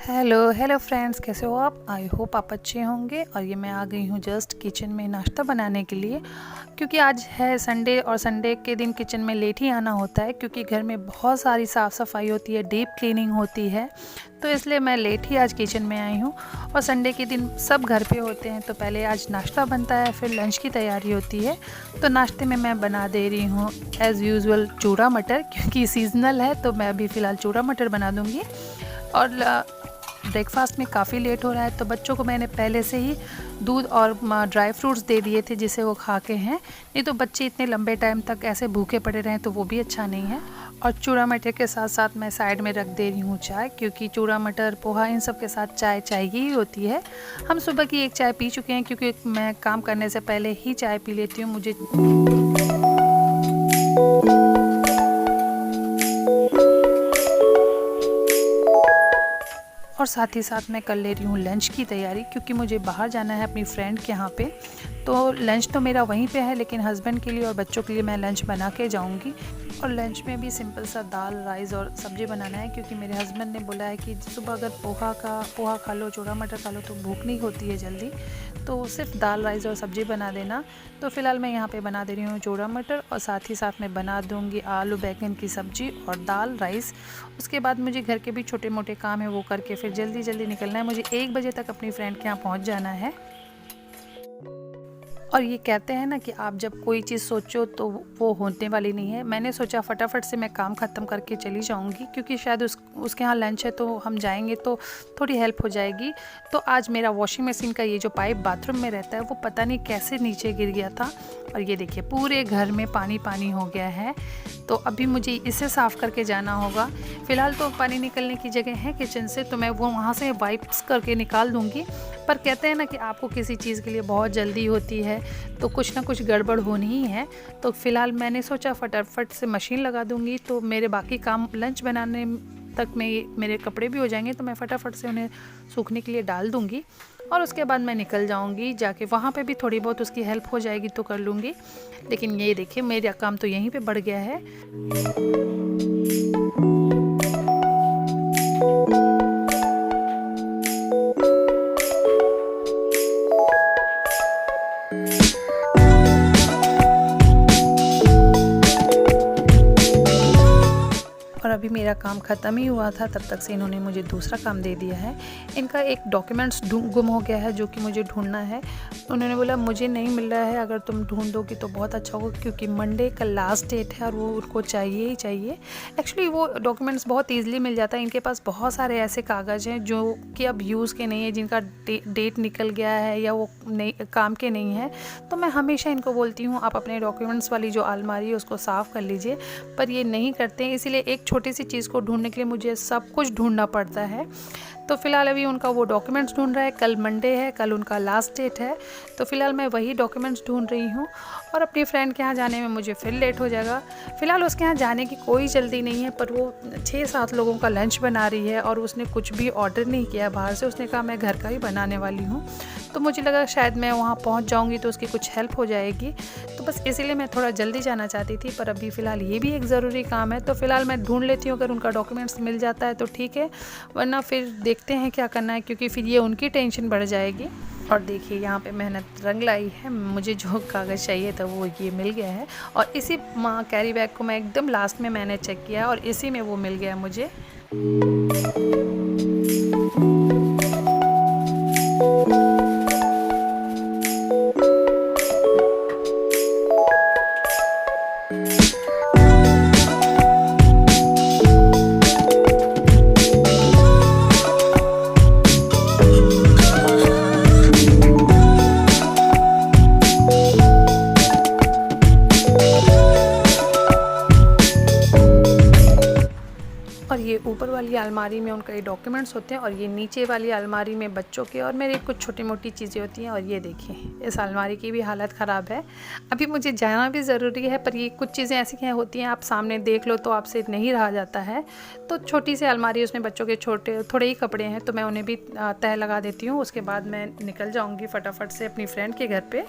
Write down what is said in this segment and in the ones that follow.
Hello hello friends, कैसे हो आप? आई होप आप अच्छे होंगे। और ये मैं आ गई हूँ जस्ट किचन में नाश्ता बनाने के लिए, क्योंकि आज है संडे और संडे के दिन किचन में लेट ही आना होता है, क्योंकि घर में बहुत सारी साफ़ सफाई होती है, डीप क्लीनिंग होती है। तो इसलिए मैं लेट ही आज किचन में आई हूँ। और संडे के दिन सब घर पे होते हैं, तो पहले आज नाश्ता बनता है, फिर लंच की तैयारी होती है। तो नाश्ते में मैं बना दे रही हूँ एज़ यूजुअल चूड़ा मटर, क्योंकि सीजनल है तो मैं अभी फ़िलहाल चूड़ा मटर बना दूँगी। और ब्रेकफास्ट में काफ़ी लेट हो रहा है, तो बच्चों को मैंने पहले से ही दूध और ड्राई फ्रूट्स दे दिए थे, जिसे वो खा के हैं। नहीं तो बच्चे इतने लंबे टाइम तक ऐसे भूखे पड़े रहें तो वो भी अच्छा नहीं है। और चूड़ा मटर के साथ साथ मैं साइड में रख दे रही हूँ चाय, क्योंकि चूड़ा मटर पोहा इन सब के साथ चाय चाहिए ही होती है। हम सुबह की एक चाय पी चुके हैं, क्योंकि मैं काम करने से पहले ही चाय पी लेती हूँ। मुझे और साथ ही साथ मैं कर ले रही हूँ लंच की तैयारी, क्योंकि मुझे बाहर जाना है अपनी फ्रेंड के यहाँ पे। तो लंच तो मेरा वहीं पे है, लेकिन हस्बैंड के लिए और बच्चों के लिए मैं लंच बना के जाऊँगी। और लंच में भी सिंपल सा दाल राइस और सब्ज़ी बनाना है, क्योंकि मेरे हस्बैंड ने बोला है कि सुबह अगर पोहा खा लो, चूड़ा मटर खा लो तो भूख नहीं होती है जल्दी, तो सिर्फ दाल राइस और सब्ज़ी बना देना। तो फ़िलहाल मैं यहाँ पे बना दे रही हूँ चूड़ा मटर, और साथ ही साथ मैं बना दूँगी आलू बैंगन की सब्ज़ी और दाल राइस। उसके बाद मुझे घर के भी छोटे मोटे काम है, वो करके फिर जल्दी जल्दी निकलना है। मुझे 1 बजे तक अपनी फ्रेंड के यहाँ पहुँच जाना है। और ये कहते हैं ना कि आप जब कोई चीज़ सोचो तो वो होने वाली नहीं है। मैंने सोचा फटाफट से मैं काम ख़त्म करके चली जाऊंगी, क्योंकि शायद उसके यहाँ लंच है, तो हम जाएंगे तो थोड़ी हेल्प हो जाएगी। तो आज मेरा वॉशिंग मशीन का ये जो पाइप बाथरूम में रहता है वो पता नहीं कैसे नीचे गिर गया था, और ये देखिए पूरे घर में पानी पानी हो गया है। तो अभी मुझे इसे साफ़ करके जाना होगा। फ़िलहाल तो पानी निकलने की जगह है किचन से, तो मैं वो वहाँ से वाइप्स करके निकाल दूँगी। पर कहते हैं ना कि आपको किसी चीज़ के लिए बहुत जल्दी होती है तो कुछ ना कुछ गड़बड़ होनी ही है। तो फ़िलहाल मैंने सोचा फटाफट से मशीन लगा दूँगी, तो मेरे बाकी काम लंच बनाने तक में मेरे कपड़े भी हो जाएंगे, तो मैं फटाफट से उन्हें सूखने के लिए डाल दूँगी। और उसके बाद मैं निकल जाऊँगी, जाके वहाँ पे भी थोड़ी बहुत उसकी हेल्प हो जाएगी तो कर लूँगी। लेकिन ये देखिए मेरा काम तो यहीं पे बढ़ गया है। और अभी मेरा काम ख़त्म ही हुआ था, तब तक से इन्होंने मुझे दूसरा काम दे दिया है। इनका एक डॉक्यूमेंट्स गुम हो गया है, जो कि मुझे ढूंढना है। उन्होंने बोला मुझे नहीं मिल रहा है, अगर तुम ढूंढ दोगी तो बहुत अच्छा होगा, क्योंकि मंडे का लास्ट डेट है और वो उनको चाहिए ही चाहिए। एक्चुअली वो डॉक्यूमेंट्स बहुत ईजिली मिल जाता है। इनके पास बहुत सारे ऐसे कागज़ हैं जो कि अब यूज़ के नहीं है, जिनका डेट निकल गया है या वो नहीं काम के नहीं है। तो मैं हमेशा इनको बोलती हूँ आप अपने डॉक्यूमेंट्स वाली जो अलमारी है उसको साफ़ कर लीजिए, पर ये नहीं करते हैं। इसीलिए एक छोटी सी चीज़ को ढूंढने के लिए मुझे सब कुछ ढूंढना पड़ता है। तो फ़िलहाल अभी उनका वो डॉक्यूमेंट्स ढूंढ रहा है। कल मंडे है, कल उनका लास्ट डेट है, तो फ़िलहाल मैं वही डॉक्यूमेंट्स ढूंढ रही हूँ। और अपनी फ्रेंड के यहाँ जाने में मुझे फिर लेट हो जाएगा। फ़िलहाल उसके यहाँ जाने की कोई जल्दी नहीं है, पर वो 6-7 लोगों का लंच बना रही है और उसने कुछ भी ऑर्डर नहीं किया बाहर से। उसने कहा मैं घर का ही बनाने वाली हूँ, तो मुझे लगा शायद मैं वहाँ पहुँच जाऊँगी तो उसकी कुछ हेल्प हो जाएगी। तो बस इसीलिए मैं थोड़ा जल्दी जाना चाहती थी, पर अभी फ़िलहाल ये भी एक ज़रूरी काम है, तो फ़िलहाल मैं ढूंढ लेती हूँ। अगर उनका डॉक्यूमेंट्स मिल जाता है तो ठीक है, वरना फिर देखते हैं क्या करना है, क्योंकि फिर ये उनकी टेंशन बढ़ जाएगी। और देखिए यहाँ पे मेहनत रंग लाई है। मुझे जो कागज़ चाहिए था वो ये मिल गया है, और इसी कैरी बैग को मैं एकदम लास्ट में मैंने चेक किया और इसी में वो मिल गया मुझे। और ये ऊपर वाली अलमारी में उनका ये डॉक्यूमेंट्स होते हैं, और ये नीचे वाली अलमारी में बच्चों के और मेरे कुछ छोटी मोटी चीज़ें होती हैं। और ये देखिए इस अलमारी की भी हालत ख़राब है। अभी मुझे जाना भी ज़रूरी है, पर ये कुछ चीज़ें ऐसी होती हैं आप सामने देख लो तो आपसे नहीं रहा जाता है। तो छोटी सी अलमारी, उसमें बच्चों के छोटे थोड़े ही कपड़े हैं, तो मैं उन्हें भी तह लगा देती हूँ। उसके बाद मैं निकल जाऊँगी फटाफट से अपनी फ्रेंड के घर पर।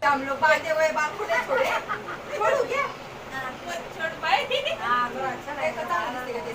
हम लोग बांधे हुए बाल खुले छोड़े छोड़ू क्या? छोड़ पाए? हाँ, थोड़ा अच्छा लगेगा।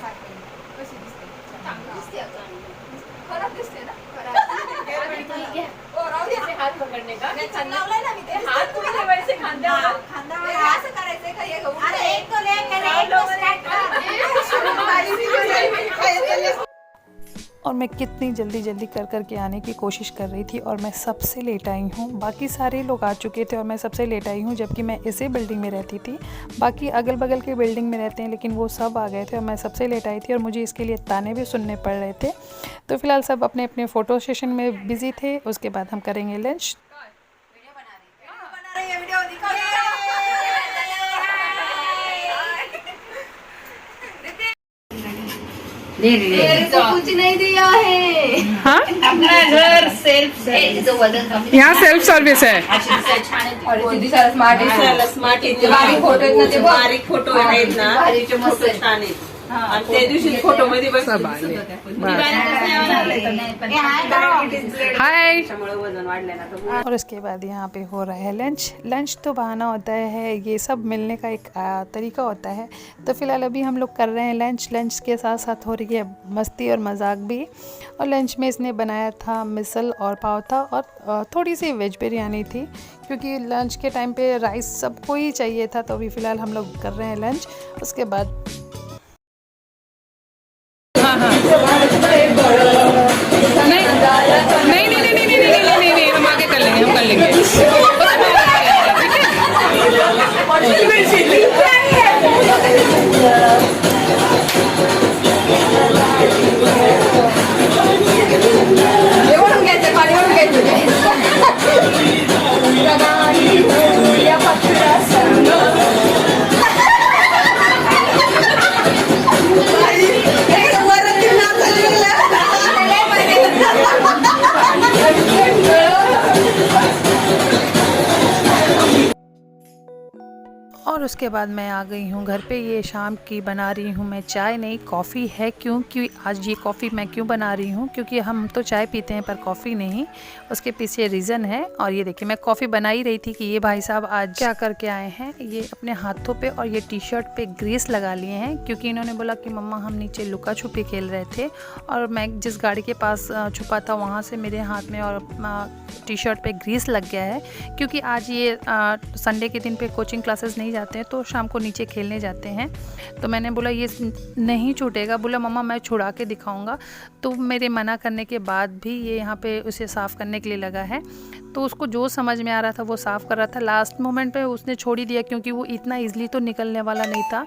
और मैं कितनी जल्दी जल्दी कर के आने की कोशिश कर रही थी और मैं सबसे लेट आई हूँ। बाकी सारे लोग आ चुके थे और मैं सबसे लेट आई हूँ, जबकि मैं इसी बिल्डिंग में रहती थी। बाकी अगल बगल के बिल्डिंग में रहते हैं, लेकिन वो सब आ गए थे और मैं सबसे लेट आई थी और मुझे इसके लिए ताने भी सुनने पड़ रहे थे। तो फ़िलहाल सब अपने अपने फ़ोटो सेशन में बिज़ी थे। उसके बाद हम करेंगे लंच। तो कुछ नहीं दिया है। हाँ, अपना घर सेल्फ यहाँ सेल्फ सर्विस है। बारीक फोटो आहेत ना, फोटो छान आहेत. आणि त्या दिवशी फोटो मध्ये बघ सब आले हाय। त्यामुळे वजन वाढलं ना तर और उसके बाद यहाँ पे हो रहा है लंच। लंच तो बहाना होता है, ये सब मिलने का एक तरीका होता है। तो फ़िलहाल अभी हम लोग कर रहे हैं लंच। लंच के साथ साथ हो रही है मस्ती और मजाक भी। और लंच में इसने बनाया था मिसल और पाव था और थोड़ी सी वेज बिरयानी थी, क्योंकि लंच के टाइम पे राइस सबको ही चाहिए था। तो अभी फ़िलहाल हम लोग कर रहे हैं लंच। उसके बाद नहीं, हम आगे कर लेंगे, हम कर लेंगे। और उसके बाद मैं आ गई हूँ घर पे। ये शाम की बना रही हूँ मैं चाय, नहीं कॉफ़ी है। क्योंकि आज ये कॉफ़ी मैं क्यों बना रही हूँ, क्योंकि हम तो चाय पीते हैं पर कॉफ़ी नहीं। उसके पीछे रीज़न है। और ये देखिए मैं कॉफ़ी बना ही रही थी कि ये भाई साहब आज क्या करके आए हैं। ये अपने हाथों पे और ये टी शर्ट पे ग्रीस लगा लिए हैं, क्योंकि इन्होंने बोला कि मम्मा हम नीचे लुका छुपी खेल रहे थे और मैं जिस गाड़ी के पास छुपा था वहाँ से मेरे हाथ में और टी शर्ट पे ग्रीस लग गया है। क्योंकि आज ये संडे के दिन पे कोचिंग क्लासेस नहीं जाते हैं, तो शाम को नीचे खेलने जाते हैं। तो मैंने बोला ये नहीं छूटेगा। बोला मम्मा मैं छुड़ा के दिखाऊंगा। तो मेरे मना करने के बाद भी ये यहाँ पे उसे साफ़ करने के लिए लगा है। तो उसको जो समझ में आ रहा था वो साफ़ कर रहा था। लास्ट मोमेंट पे उसने छोड़ ही दिया, क्योंकि वो इतना ईजिली तो निकलने वाला नहीं था।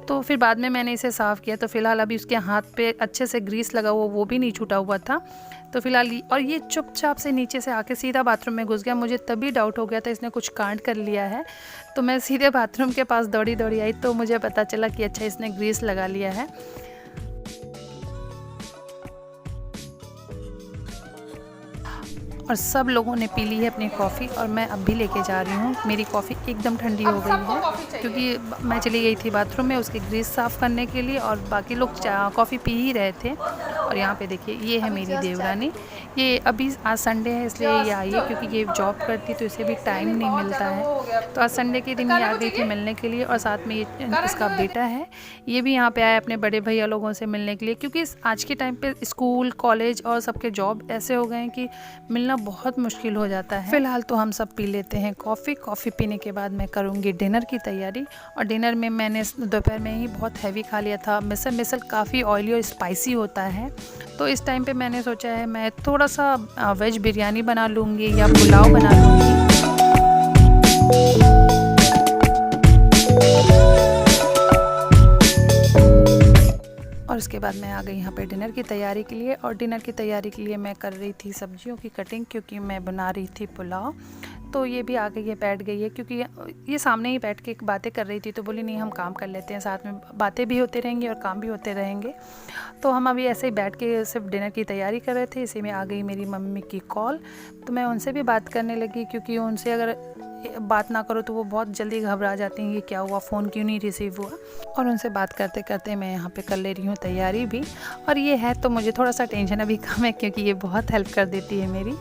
तो फिर बाद में मैंने इसे साफ़ किया। तो फ़िलहाल अभी उसके हाथ पे अच्छे से ग्रीस लगा हुआ, वो भी नहीं छूटा हुआ था। तो फिलहाल और ये चुपचाप से नीचे से आके सीधा बाथरूम में घुस गया। मुझे तभी डाउट हो गया था इसने कुछ कांड कर लिया है। तो मैं सीधे बाथरूम के पास दौड़ी आई, तो मुझे पता चला कि अच्छा इसने ग्रीस लगा लिया है। और सब लोगों ने पी ली है अपनी कॉफ़ी और मैं अब भी लेके जा रही हूँ। मेरी कॉफ़ी एकदम ठंडी हो गई है, क्योंकि मैं चली गई थी बाथरूम में उसके ग्रीस साफ़ करने के लिए और बाकी लोग कॉफ़ी पी ही रहे थे। और यहाँ पे देखिए ये है मेरी देवरानी। ये अभी आज संडे है इसलिए ये आई है, क्योंकि ये जॉब करती तो इसे भी टाइम नहीं मिलता है। तो आज संडे के दिन ये आ गई थी मिलने के लिए। और साथ में ये इसका बेटा है, ये भी यहाँ पे आया अपने बड़े भैया लोगों से मिलने के लिए, क्योंकि आज के टाइम पे स्कूल कॉलेज और सबके जॉब ऐसे हो गए हैं कि मिलना बहुत मुश्किल हो जाता है। फिलहाल तो हम सब पी लेते हैं कॉफ़ी। कॉफ़ी पीने के बाद मैं करूँगी डिनर की तैयारी। और डिनर में मैंने दोपहर में ही बहुत हैवी खा लिया था। मिसल काफ़ी ऑयली और स्पाइसी होता है, तो इस टाइम पे मैंने सोचा है मैं थोड़ा सा वेज बिरयानी बना लूँगी या पुलाव बना लूँगी। और उसके बाद मैं आ गई यहाँ पे डिनर की तैयारी के लिए। और डिनर की तैयारी के लिए मैं कर रही थी सब्जियों की कटिंग, क्योंकि मैं बना रही थी पुलाव। तो ये भी आ गई है, बैठ गई है, क्योंकि ये सामने ही बैठ के बातें कर रही थी। तो बोली नहीं हम काम कर लेते हैं, साथ में बातें भी होते रहेंगी और काम भी होते रहेंगे। तो हम अभी ऐसे ही बैठ के सिर्फ डिनर की तैयारी कर रहे थे। इसी में आ गई मेरी मम्मी की कॉल। तो मैं उनसे भी बात करने लगी, क्योंकि उनसे अगर बात ना करो तो वो बहुत जल्दी घबरा जाती हैं, ये क्या हुआ, फ़ोन क्यों नहीं रिसीव हुआ। और उनसे बात करते करते मैं यहाँ पे कर ले रही हूँ तैयारी भी। और ये है तो मुझे थोड़ा सा टेंशन अभी कम है, क्योंकि ये बहुत हेल्प कर देती है मेरी।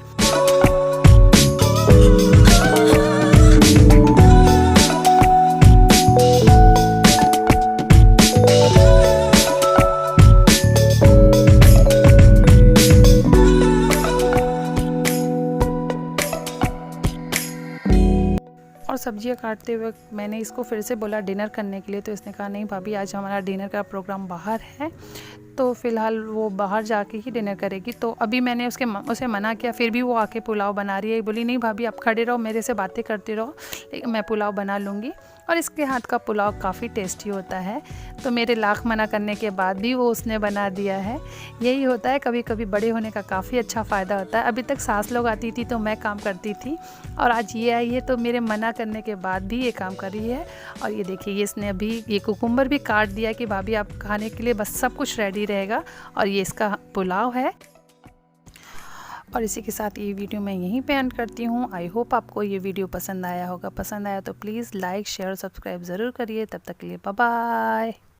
और सब्जियां काटते हुए मैंने इसको फिर से बोला डिनर करने के लिए। तो इसने कहा नहीं भाभी आज हमारा डिनर का प्रोग्राम बाहर है। तो फ़िलहाल वो बाहर जाके ही डिनर करेगी। तो अभी मैंने उसे मना किया, फिर भी वो आके पुलाव बना रही है। बोली नहीं भाभी आप खड़े रहो, मेरे से बातें करती रहो, मैं पुलाव बना लूँगी। और इसके हाथ का पुलाव काफ़ी टेस्टी होता है। तो मेरे लाख मना करने के बाद भी वो उसने बना दिया है। यही होता है, कभी कभी बड़े होने का काफ़ी अच्छा फ़ायदा होता है। अभी तक सास लोग आती थी तो मैं काम करती थी, और आज ये आई है तो मेरे मना करने के बाद भी ये काम कर रही है। और ये देखिए, ये इसने अभी ये कुकुम्बर भी काट दिया कि भाभी आप खाने के लिए बस सब कुछ रेडी रहेगा। और ये इसका पुलाव है। और इसी के साथ ये वीडियो मैं यहीं पे एंड करती हूँ। आई होप आपको ये वीडियो पसंद आया होगा। पसंद आया तो प्लीज़ लाइक शेयर सब्सक्राइब ज़रूर करिए। तब तक के लिए बाय बाय।